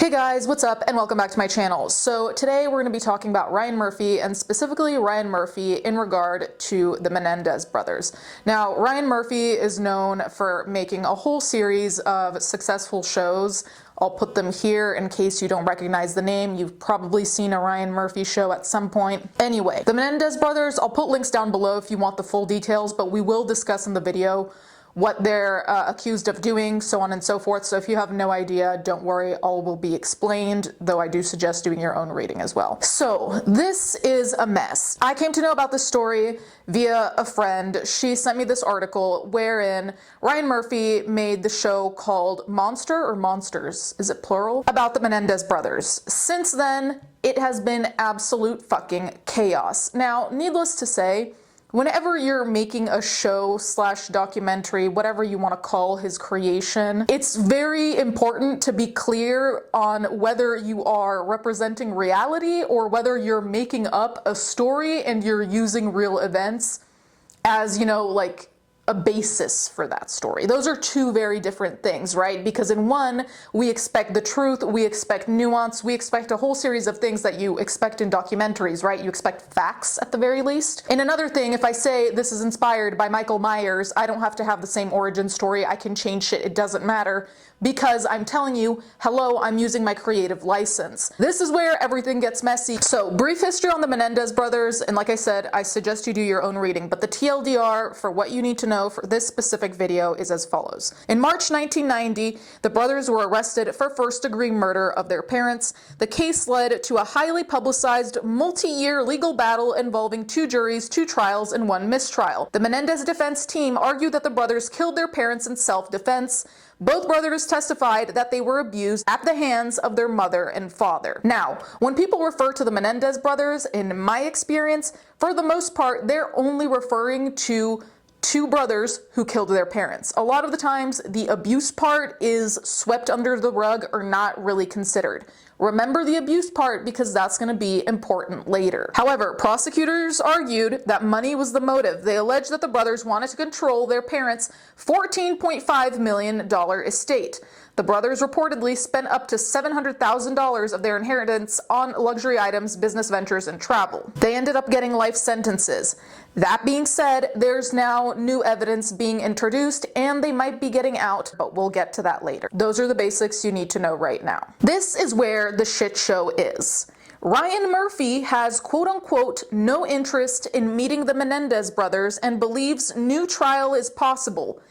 Hey guys, what's up and welcome back to my channel. So today we're going to be talking about Ryan Murphy, and specifically Ryan Murphy in regard to the Menendez brothers. Now, Ryan Murphy is known for making a whole series of successful shows. I'll put them here in case you don't recognize the name. You've probably seen a Ryan Murphy show at some point. Anyway, the Menendez brothers, I'll put links down below if you want the full details, but we will discuss in the video what they're accused of doing, so on and so forth. So if you have no idea, don't worry, all will be explained, though I do suggest doing your own reading as well. So this is a mess. I came to know about this story via a friend. She sent me this article wherein Ryan Murphy made the show called Monster or Monsters, is it plural? About the Menendez brothers. Since then, it has been absolute fucking chaos. Now, needless to say, whenever you're making a show slash documentary, whatever you want to call his creation, it's very important to be clear on whether you are representing reality or whether you're making up a story and you're using real events as, you know, like a basis for that story. Those are two very different things, right? Because in one, we expect the truth, we expect nuance, we expect a whole series of things that you expect in documentaries, right? You expect facts at the very least. In another thing, if I say this is inspired by Michael Myers, I don't have to have the same origin story. I can change shit, it doesn't matter, because I'm telling you, hello, I'm using my creative license. This is where everything gets messy. So, brief history on the Menendez brothers, and like I said, I suggest you do your own reading, but the TLDR for what you need to know for this specific video is as follows. In March 1990, the brothers were arrested for first-degree murder of their parents. The case led to a highly publicized, multi-year legal battle involving two juries, two trials, and one mistrial. The Menendez defense team argued that the brothers killed their parents in self-defense. Both brothers testified that they were abused at the hands of their mother and father. Now, when people refer to the Menendez brothers, in my experience, for the most part, they're only referring to two brothers who killed their parents. A lot of the times, the abuse part is swept under the rug or not really considered. Remember the abuse part because that's going to be important later. However, prosecutors argued that money was the motive. They alleged that the brothers wanted to control their parents' $14.5 million estate. The brothers reportedly spent up to $700,000 of their inheritance on luxury items, business ventures, and travel. They ended up getting life sentences. That being said, there's now new evidence being introduced and they might be getting out, but we'll get to that later. Those are the basics you need to know right now. This is where the shit show is. Ryan Murphy has quote-unquote no interest in meeting the Menendez brothers and believes new trial is possible.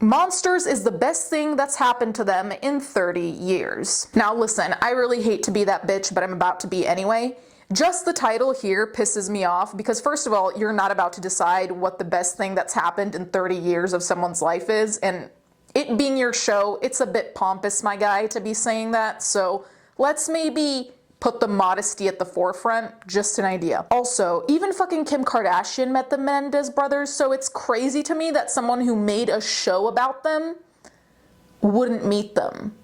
Monsters is the best thing that's happened to them in 30 years. Now listen, I really hate to be that bitch, but I'm about to be anyway. Just the title here pisses me off because first of all, you're not about to decide what the best thing that's happened in 30 years of someone's life is, and it being your show, it's a bit pompous, my guy, to be saying that, so let's maybe put the modesty at the forefront, just an idea. Also, even fucking Kim Kardashian met the Menendez brothers, so it's crazy to me that someone who made a show about them wouldn't meet them.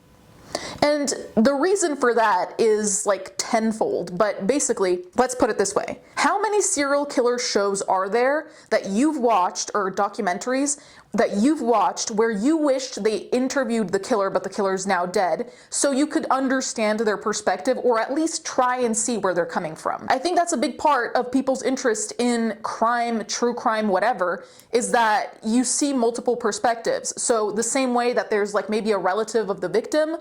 And the reason for that is like tenfold, but basically, let's put it this way. How many serial killer shows are there that you've watched, or documentaries that you've watched, where you wished they interviewed the killer, but the killer's now dead, so you could understand their perspective, or at least try and see where they're coming from? I think that's a big part of people's interest in crime, true crime, whatever, is that you see multiple perspectives. So the same way that there's like maybe a relative of the victim,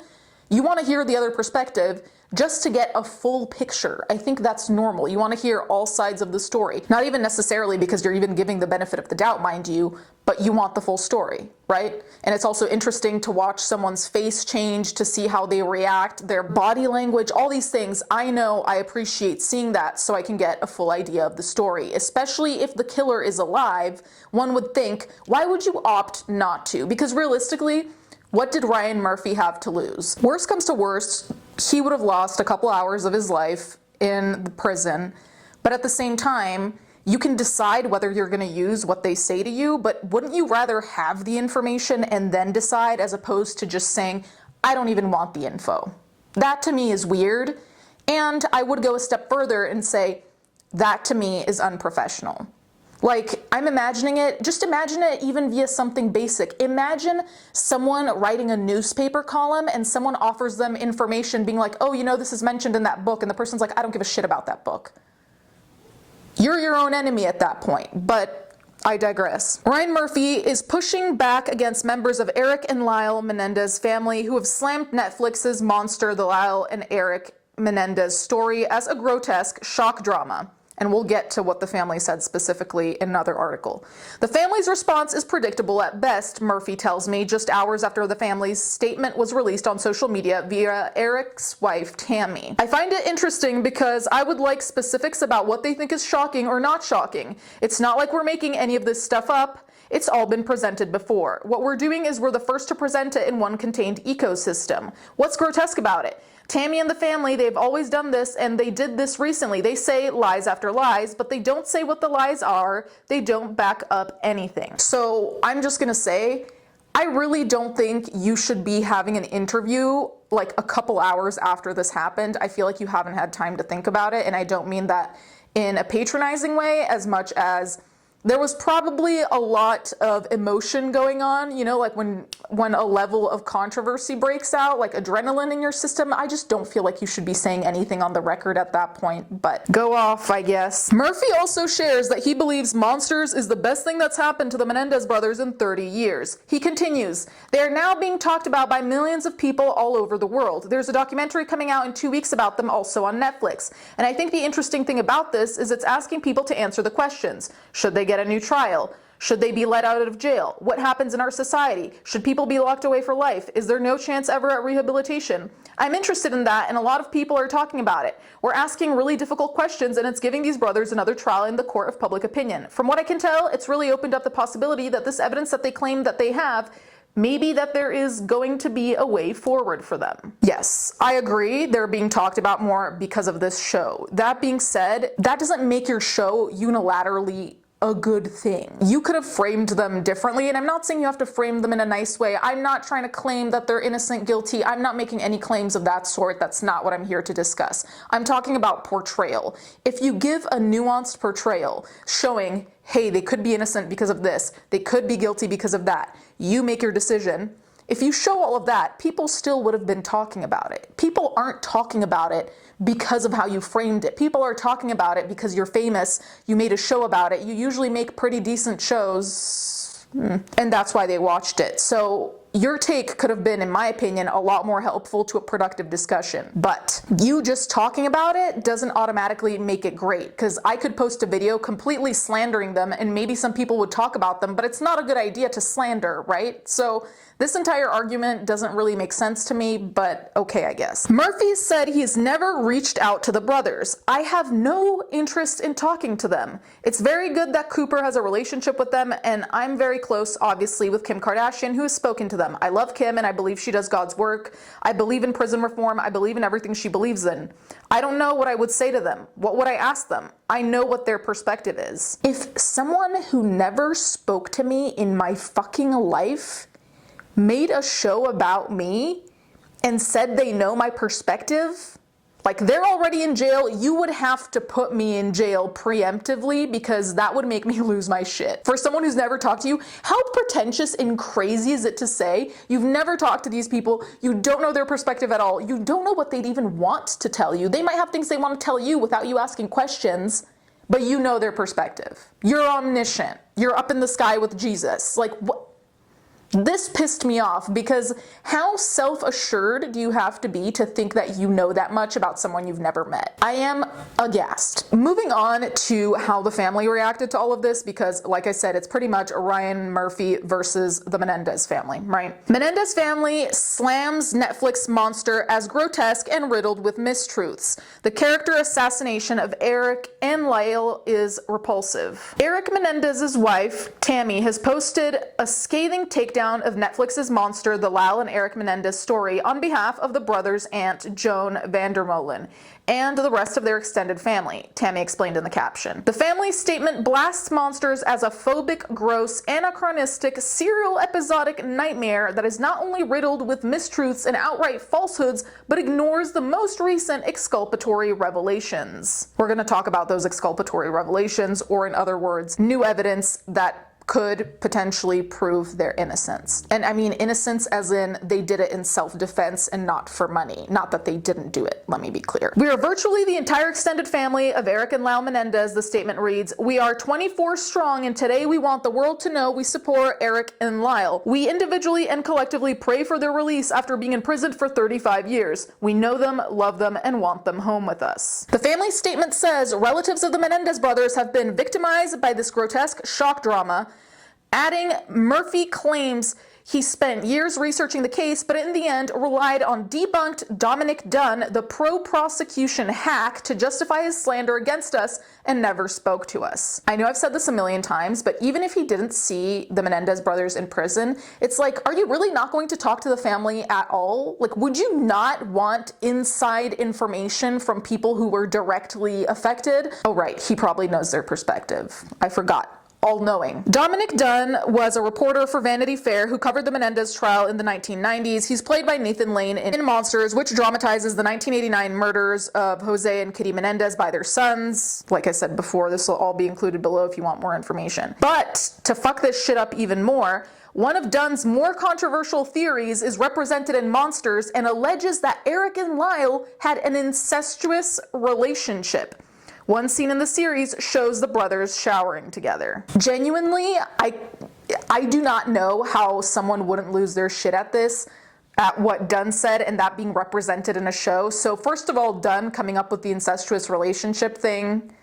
you want to hear the other perspective just to get a full picture. I think that's normal. You want to hear all sides of the story. Not even necessarily because you're even giving the benefit of the doubt, mind you, but you want the full story, right? And it's also interesting to watch someone's face change, to see how they react, their body language, all these things. I know I appreciate seeing that so I can get a full idea of the story. Especially if the killer is alive, one would think, why would you opt not to? Because realistically, what did Ryan Murphy have to lose? Worst comes to worst, he would have lost a couple hours of his life in the prison, but at the same time, you can decide whether you're going to use what they say to you, but wouldn't you rather have the information and then decide, as opposed to just saying, I don't even want the info? That to me is weird, and I would go a step further and say, that to me is unprofessional. Like, I'm imagining it, just imagine it even via something basic. Imagine someone writing a newspaper column and someone offers them information being like, oh, you know, this is mentioned in that book, and the person's like, I don't give a shit about that book. You're your own enemy at that point, but I digress. Ryan Murphy is pushing back against members of Eric and Lyle Menendez family who have slammed Netflix's Monster, the Lyle and Eric Menendez story as a grotesque shock drama. And we'll get to what the family said specifically in another article. The family's response is predictable at best, Murphy tells me, just hours after the family's statement was released on social media via Eric's wife, Tammy. I find it interesting because I would like specifics about what they think is shocking or not shocking. It's not like we're making any of this stuff up. It's all been presented before. What we're doing is we're the first to present it in one contained ecosystem. What's grotesque about it? Tammy and the family, they've always done this, and they did this recently. They say lies after lies, but they don't say what the lies are. They don't back up anything. So I'm just gonna say, I really don't think you should be having an interview like a couple hours after this happened. I feel like you haven't had time to think about it, and I don't mean that in a patronizing way as much as there was probably a lot of emotion going on, you know, like when a level of controversy breaks out, like adrenaline in your system. I just don't feel like you should be saying anything on the record at that point, but go off, I guess. Murphy also shares that he believes Monsters is the best thing that's happened to the Menendez brothers in 30 years. He continues, they are now being talked about by millions of people all over the world. There's a documentary coming out in 2 weeks about them also on Netflix. And I think the interesting thing about this is it's asking people to answer the questions. Should they get a new trial? Should they be let out of jail? What happens in our society? Should people be locked away for life? Is there no chance ever at rehabilitation? I'm interested in that, and a lot of people are talking about it. We're asking really difficult questions, and it's giving these brothers another trial in the court of public opinion. From what I can tell, it's really opened up the possibility that this evidence that they claim that they have, maybe that there is going to be a way forward for them. Yes, I agree, they're being talked about more because of this show. That being said, that doesn't make your show unilaterally a good thing. You could have framed them differently, and I'm not saying you have to frame them in a nice way. I'm not trying to claim that they're innocent, guilty. I'm not making any claims of that sort. That's not what I'm here to discuss. I'm talking about portrayal. If you give a nuanced portrayal showing, hey, they could be innocent because of this, they could be guilty because of that, you make your decision. If you show all of that, people still would have been talking about it. People aren't talking about it because of how you framed it. People are talking about it because you're famous, you made a show about it. You usually make pretty decent shows, and that's why they watched it. So your take could have been, in my opinion, a lot more helpful to a productive discussion. But you just talking about it doesn't automatically make it great, because I could post a video completely slandering them and maybe some people would talk about them, but it's not a good idea to slander, right? So this entire argument doesn't really make sense to me, but okay, I guess. Murphy said he's never reached out to the brothers. I have no interest in talking to them. It's very good that Cooper has a relationship with them, and I'm very close, obviously, with Kim Kardashian, who has spoken to them. I love Kim, and I believe she does God's work. I believe in prison reform. I believe in everything she believes in. I don't know what I would say to them. What would I ask them? I know what their perspective is. If someone who never spoke to me in my fucking life made a show about me and said they know my perspective, like they're already in jail, you would have to put me in jail preemptively, because that would make me lose my shit. For someone who's never talked to you, how pretentious and crazy is it to say you've never talked to these people, you don't know their perspective at all, you don't know what they'd even want to tell you. They might have things they want to tell you without you asking questions, but you know their perspective. You're omniscient. You're up in the sky with Jesus. Like, what? This pissed me off, because how self-assured do you have to be to think that you know that much about someone you've never met? I am aghast. Moving on to how the family reacted to all of this, because like I said, it's pretty much Ryan Murphy versus the Menendez family, right? Menendez family slams Netflix Monster as grotesque and riddled with mistruths. The character assassination of Eric and Lyle is repulsive. Eric Menendez's wife, Tammy, has posted a scathing take breakdown of Netflix's Monster, the Lyle and Eric Menendez story on behalf of the brothers' aunt, Joan Vandermolen, and the rest of their extended family, Tammy explained in the caption. The family's statement blasts Monsters as a phobic, gross, anachronistic, serial episodic nightmare that is not only riddled with mistruths and outright falsehoods, but ignores the most recent exculpatory revelations. We're going to talk about those exculpatory revelations, or in other words, new evidence that could potentially prove their innocence. And I mean innocence as in they did it in self-defense and not for money. Not that they didn't do it, let me be clear. We are virtually the entire extended family of Eric and Lyle Menendez, the statement reads. We are 24 strong, and today we want the world to know we support Eric and Lyle. We individually and collectively pray for their release after being imprisoned for 35 years. We know them, love them, and want them home with us. The family statement says relatives of the Menendez brothers have been victimized by this grotesque shock drama, adding Murphy claims he spent years researching the case, but in the end relied on debunked Dominic Dunn, the pro-prosecution hack, to justify his slander against us and never spoke to us. I know I've said this a million times, but even if he didn't see the Menendez brothers in prison, it's like, are you really not going to talk to the family at all? Like, would you not want inside information from people who were directly affected? Oh right, he probably knows their perspective. I forgot. All-knowing. Dominic Dunn was a reporter for Vanity Fair who covered the Menendez trial in the 1990s. He's played by Nathan Lane in Monsters, which dramatizes the 1989 murders of Jose and Kitty Menendez by their sons. Like I said before, this will all be included below if you want more information. But to fuck this shit up even more, one of Dunn's more controversial theories is represented in Monsters and alleges that Eric and Lyle had an incestuous relationship. One scene in the series shows the brothers showering together. Genuinely, I do not know how someone wouldn't lose their shit at this, at what Dunn said, and that being represented in a show. So first of all, Dunn coming up with the incestuous relationship thing,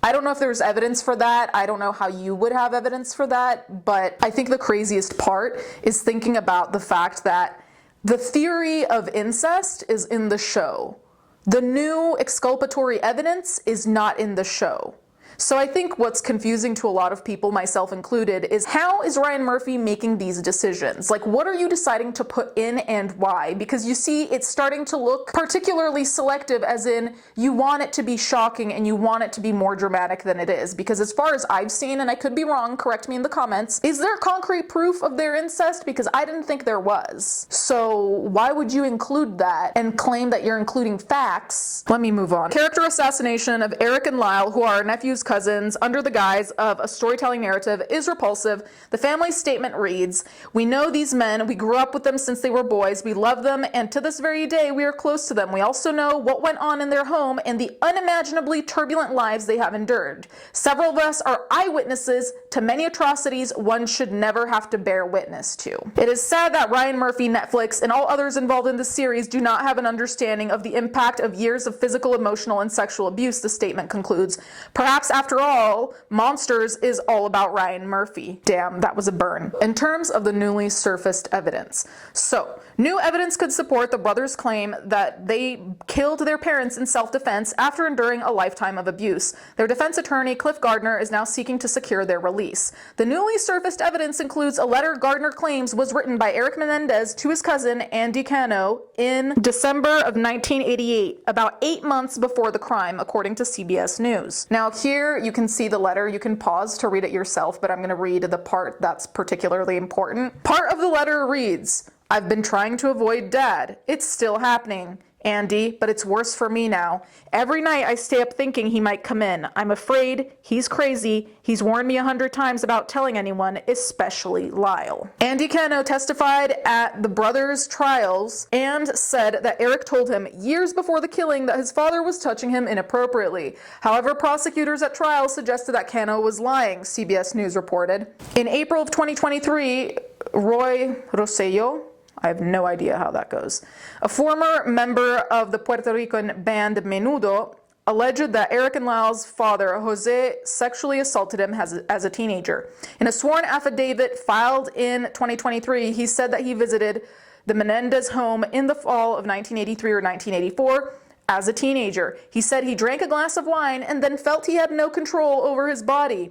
I don't know if there's evidence for that. I don't know how you would have evidence for that, but I think the craziest part is thinking about the fact that the theory of incest is in the show. The new exculpatory evidence is not in the show. So I think what's confusing to a lot of people, myself included, is how is Ryan Murphy making these decisions? Like, what are you deciding to put in and why? Because you see, it's starting to look particularly selective, as in you want it to be shocking and you want it to be more dramatic than it is. Because as far as I've seen, and I could be wrong, correct me in the comments, is there concrete proof of their incest? Because I didn't think there was. So why would you include that and claim that you're including facts? Let me move on. Character assassination of Eric and Lyle, who are nephews, cousins, under the guise of a storytelling narrative is repulsive. The family statement reads, we know these men, we grew up with them since they were boys, we love them, and to this very day we are close to them. We also know what went on in their home and the unimaginably turbulent lives they have endured. Several of us are eyewitnesses to many atrocities one should never have to bear witness to. It is sad that Ryan Murphy, Netflix, and all others involved in this series do not have an understanding of the impact of years of physical, emotional, and sexual abuse, the statement concludes. Perhaps after all, Monsters is all about Ryan Murphy. Damn, that was a burn. In terms of the newly surfaced evidence. So, new evidence could support the brothers' claim that they killed their parents in self-defense after enduring a lifetime of abuse. Their defense attorney, Cliff Gardner, is now seeking to secure their release. The newly surfaced evidence includes a letter Gardner claims was written by Eric Menendez to his cousin, Andy Cano, in December of 1988, about 8 months before the crime, according to CBS News. Now here you can see the letter. You can pause to read it yourself, but I'm going to read the part that's particularly important. Part of the letter reads, I've been trying to avoid Dad. It's still happening. Andy, but it's worse for me now. Every night I stay up thinking he might come in. I'm afraid. He's crazy. He's warned me 100 times about telling anyone, especially Lyle. Andy Cano testified at the brothers' trials and said that Eric told him years before the killing that his father was touching him inappropriately. However, prosecutors at trial suggested that Cano was lying, CBS News reported. In April of 2023, Roy Rosello, I have no idea how that goes, a former member of the Puerto Rican band Menudo, alleged that Eric and Lyle's father, Jose, sexually assaulted him as a teenager. In a sworn affidavit filed in 2023, he said that he visited the Menendez home in the fall of 1983 or 1984 as a teenager. He said he drank a glass of wine and then felt he had no control over his body.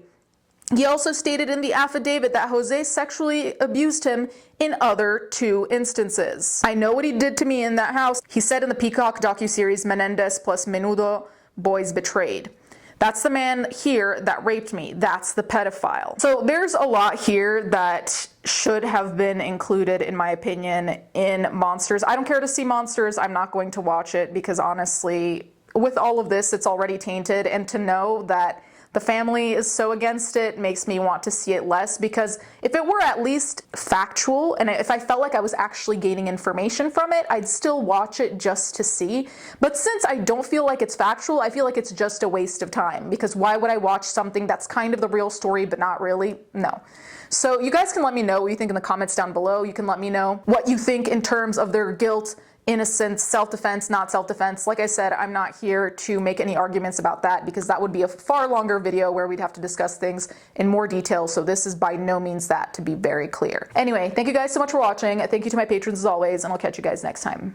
He also stated in the affidavit that Jose sexually abused him in other 2 instances. I know what he did to me in that house. He said in the Peacock docuseries Menendez plus Menudo, Boys Betrayed. That's the man here that raped me. That's the pedophile. So there's a lot here that should have been included, in my opinion, in Monsters. I don't care to see Monsters. I'm not going to watch it because honestly, with all of this, it's already tainted. And to know that the family is so against it makes me want to see it less, because if it were at least factual and if I felt like I was actually gaining information from it, I'd still watch it just to see. But since I don't feel like it's factual, I feel like it's just a waste of time, because why would I watch something that's kind of the real story but not really? No. So you guys can let me know what you think in the comments down below. You can let me know what you think in terms of their guilt, innocence, self-defense, not self-defense. Like I said, I'm not here to make any arguments about that because that would be a far longer video where we'd have to discuss things in more detail. So this is by no means that, to be very clear. Anyway, thank you guys so much for watching. Thank you to my patrons as always, and I'll catch you guys next time.